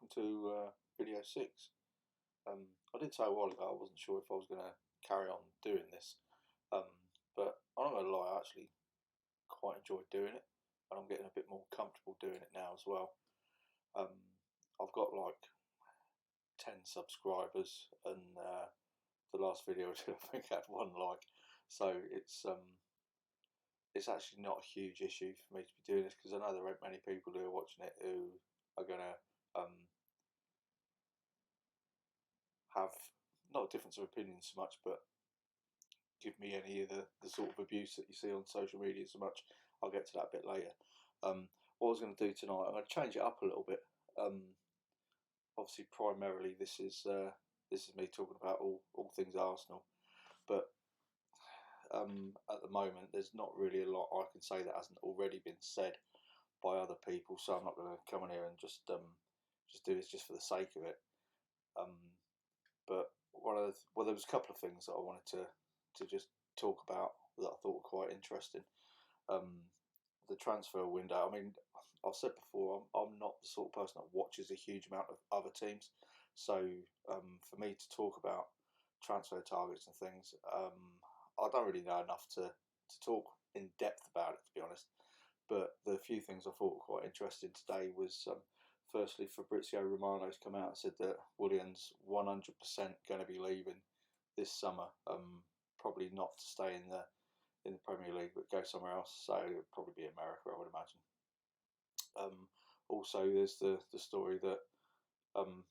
welcome to video 6. I did say a while ago I wasn't sure if I was going to carry on doing this, but I'm not going to lie, I actually quite enjoyed doing it, and I'm getting a bit more comfortable doing it now as well. I've got like 10 subscribers, and the last video I think had 1 like, so it's actually not a huge issue for me to be doing this, because I know there aren't many people who are watching it who are going to have not a difference of opinion so much, but give me any of the sort of abuse that you see on social media so much. I'll get to that a bit later. What I was going to do tonight, I'm going to change it up a little bit. Obviously, primarily this is me talking about all things Arsenal, but at the moment there's not really a lot I can say that hasn't already been said by other people, so I'm not going to come on here and just do this just for the sake of it. But there was a couple of things that I wanted to just talk about that I thought were quite interesting. The transfer window. I mean, I've said before, I'm not the sort of person that watches a huge amount of other teams, so for me to talk about transfer targets and things, I don't really know enough to talk in depth about it, to be honest. But the few things I thought were quite interesting today was, firstly, Fabrizio Romano's come out and said that Willian's 100% going to be leaving this summer. Probably not to stay in the Premier League, but go somewhere else. So it'll probably be America, I would imagine. Also, there's the story that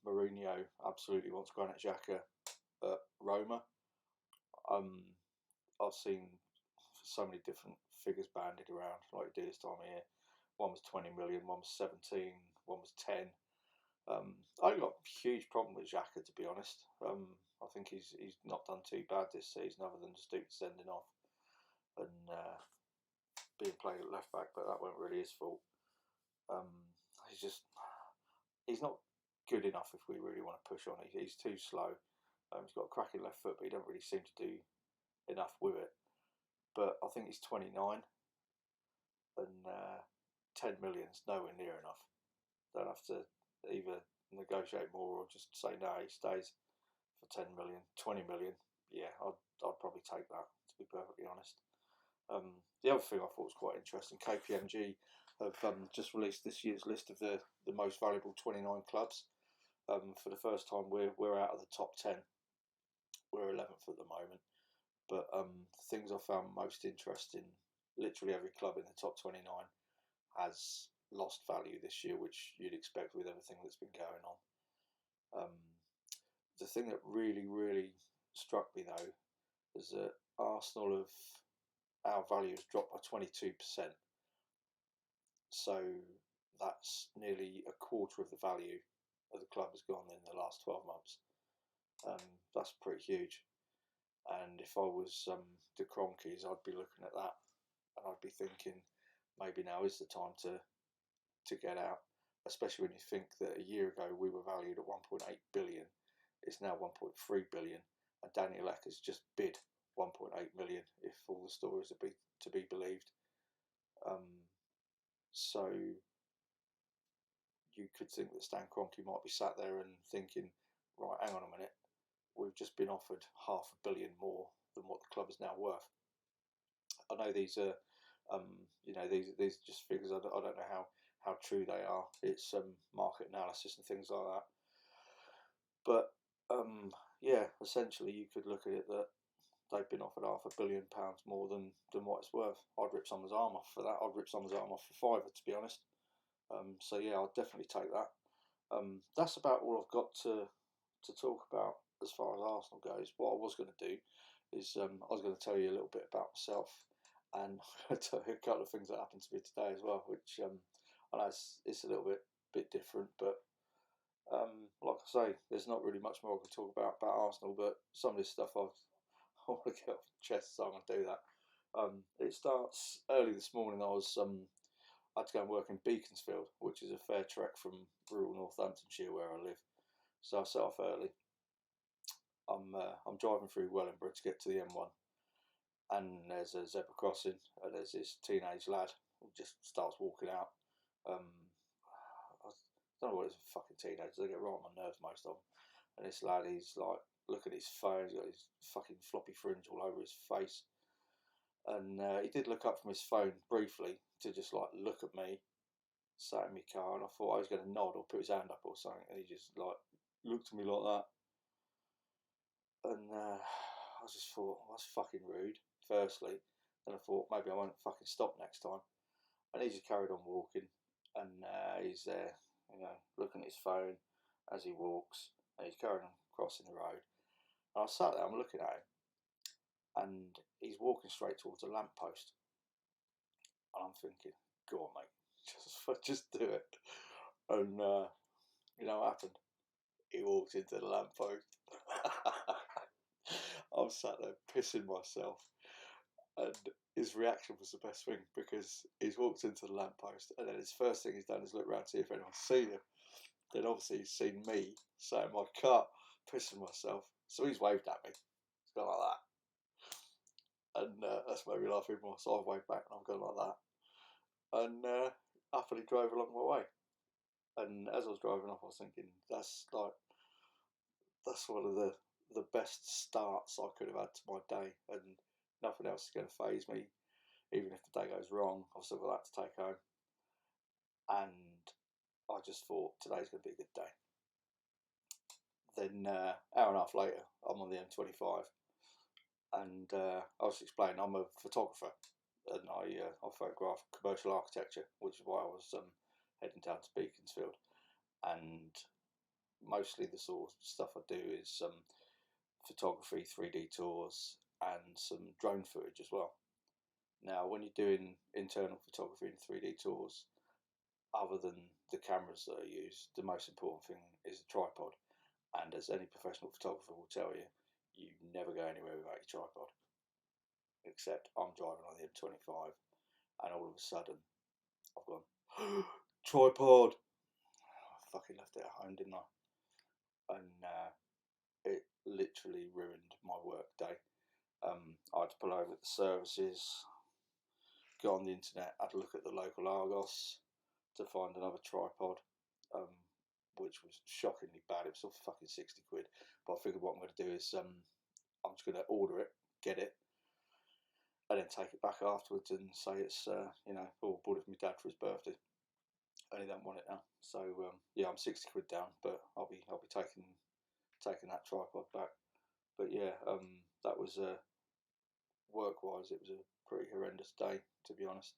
Mourinho absolutely wants Granit Xhaka at Roma. I've seen so many different figures bandied around like you do this time of year. One was 20 million, one was 17, one was 10. I've got a huge problem with Xhaka, to be honest. I think he's not done too bad this season, other than just sending off and being played at left back, but that wasn't really his fault. He's not good enough if we really want to push on. He's too slow. He's got a cracking left foot, but he don't really seem to do enough with it. But I think he's 29, and 10 million's nowhere near enough. They'll have to either negotiate more or just say no, he stays for 10 million, 20 million. Yeah, I'd probably take that, to be perfectly honest. The other thing I thought was quite interesting, KPMG have just released this year's list of the most valuable 29 clubs. For the first time, we're out of the top 10. We're 11th at the moment. But things I found most interesting, literally every club in the top 29 has lost value this year, which you'd expect with everything that's been going on. The thing that really, really struck me though is that Arsenal our value has dropped by 22%. So that's nearly a quarter of the value of the club has gone in the last 12 months. That's pretty huge. And if I was the Kroenkes, I'd be looking at that and I'd be thinking maybe now is the time to get out, especially when you think that a year ago we were valued at 1.8 billion. It's now 1.3 billion, and Daniel Ek has just bid 1.8 million if all the stories are to be believed. So you could think that Stan Kroenke might be sat there and thinking, right, hang on a minute, we've just been offered £500 million more than what the club is now worth. I know these are, these are just figures. I don't know how true they are. It's market analysis and things like that. But yeah, essentially you could look at it that they've been offered £500 million more than what it's worth. I'd rip someone's arm off for that. I'd rip someone's arm off for £5, to be honest. So yeah, I'll definitely take that. That's about all I've got to talk about as far as Arsenal goes. What I was going to do is I was going to tell you a little bit about myself, and I'll tell you a couple of things that happened to me today as well, which I know it's a little bit different, but like I say, there's not really much more I can talk about Arsenal, but some of this stuff I want to get off the chest, so I'm going to do that. It starts early this morning. I had to go and work in Beaconsfield, which is a fair trek from rural Northamptonshire where I live. So I set off early. I'm driving through Wellingborough to get to the M1, and there's a zebra crossing, and there's this teenage lad who just starts walking out. I don't know what it is, fucking teenagers. They get right on my nerves, most of them. And this lad, he's like, look at his phone. He's got his fucking floppy fringe all over his face. And he did look up from his phone briefly to just like look at me, sat in my car, and I thought I was going to nod or put his hand up or something. And he just like looked at me like that. And I just thought, well, that's fucking rude, firstly. Then I thought, maybe I won't fucking stop next time. And he just carried on walking. And he's there, looking at his phone as he walks. And he's carrying on crossing the road. And I sat there, I'm looking at him. And he's walking straight towards a lamppost. And I'm thinking, go on, mate, just do it. And you know what happened? He walked into the lamppost. I'm sat there pissing myself, and his reaction was the best thing, because he's walked into the lamppost, and then his first thing he's done is look around to see if anyone's seen him. Then obviously he's seen me sat in my car pissing myself, so he's waved at me. It's gone like that, and that's made me laugh even more. So I waved back, and I'm going like that, and happily drove along my way. And as I was driving off, I was thinking, that's one of the best starts I could have had to my day, and nothing else is going to faze me. Even if the day goes wrong, I've still got that to take home. And I just thought, today's going to be a good day. Then hour and a half later, I'm on the M25, and I was explaining I'm a photographer, and I photograph commercial architecture, which is why I was heading down to Beaconsfield. And mostly the sort of stuff I do is photography, 3D tours, and some drone footage as well. Now, when you're doing internal photography and 3D tours, other than the cameras that are used, the most important thing is the tripod. And as any professional photographer will tell you, you never go anywhere without your tripod. Except I'm driving on the M25, and all of a sudden, I've gone, tripod! I fucking left it at home, didn't I? And it literally ruined my work day. I had to pull over at the services, go on the internet, had a look at the local Argos to find another tripod, which was shockingly bad. It was still fucking 60 quid. But I figured what I'm going to do is I'm just going to order it, get it, and then take it back afterwards and say it's, bought it for my dad for his birthday. And he don't want it now. So yeah, I'm 60 quid down, but I'll be taking that tripod back. But yeah, that was work-wise, it was a pretty horrendous day, to be honest.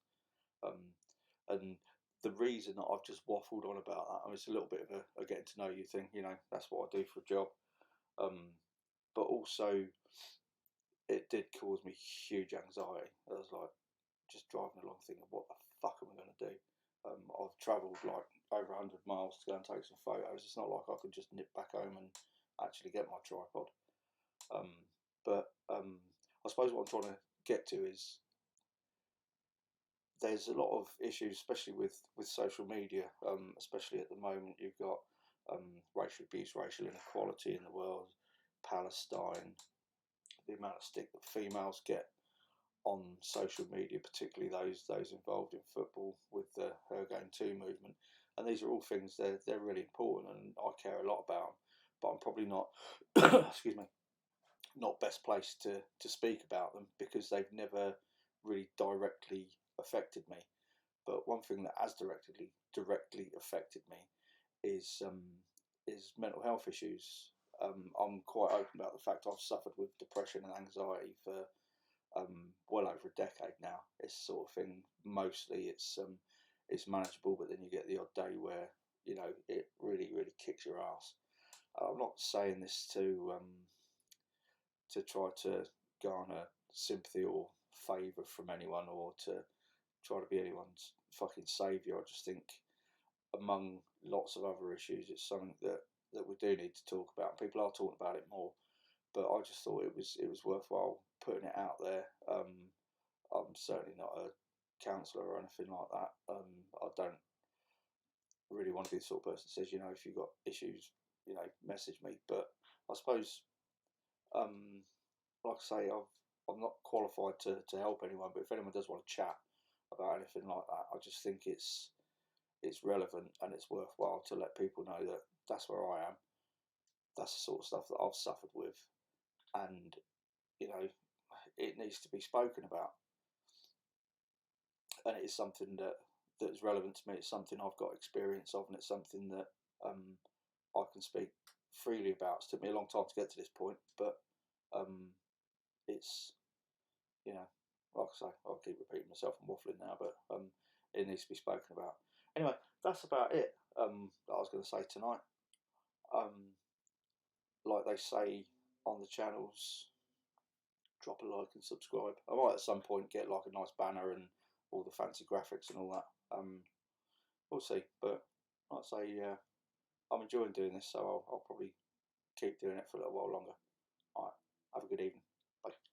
And the reason that I've just waffled on about that, I mean, it's a little bit of a getting to know you thing, that's what I do for a job. But also, it did cause me huge anxiety. I was like, just driving along thinking, what the fuck am I going to do? I've travelled like over 100 miles to go and take some photos. It's not like I could just nip back home and actually get my tripod. But I suppose what I'm trying to get to is there's a lot of issues, especially with social media, especially at the moment. You've got racial abuse, racial inequality in the world, Palestine, the amount of stick that females get on social media, particularly those involved in football with the Her Game Too movement. And these are all things they're really important, and I care a lot about them. But I'm probably not, excuse me, not best placed to speak about them, because they've never really directly affected me. But one thing that has directly affected me is mental health issues. I'm quite open about the fact I've suffered with depression and anxiety for well over a decade now. It's sort of thing. Mostly it's manageable, but then you get the odd day where it really kicks your ass. I'm not saying this to try to garner sympathy or favour from anyone, or to try to be anyone's fucking saviour. I just think, among lots of other issues, it's something that we do need to talk about. People are talking about it more, but I just thought it was worthwhile putting it out there. I'm certainly not a counsellor or anything like that. I don't really want to be the sort of person that says, if you've got issues, message me. But I suppose, like I say, I'm not qualified to help anyone. But if anyone does want to chat about anything like that, I just think it's it's relevant and it's worthwhile to let people know that that's where I am. That's the sort of stuff that I've suffered with, and you know, it needs to be spoken about, and it is something that's relevant to me. It's something I've got experience of, and it's something that I can speak freely about. It's took me a long time to get to this point, but it's, you know, like I say, I'll keep repeating myself and waffling now, but it needs to be spoken about. Anyway, that's about it that I was going to say tonight. Like they say on the channels, drop a like and subscribe. I might at some point get like a nice banner and all the fancy graphics and all that. We'll see, but like I say, I'm enjoying doing this, so I'll probably keep doing it for a little while longer. All right, have a good evening. Bye.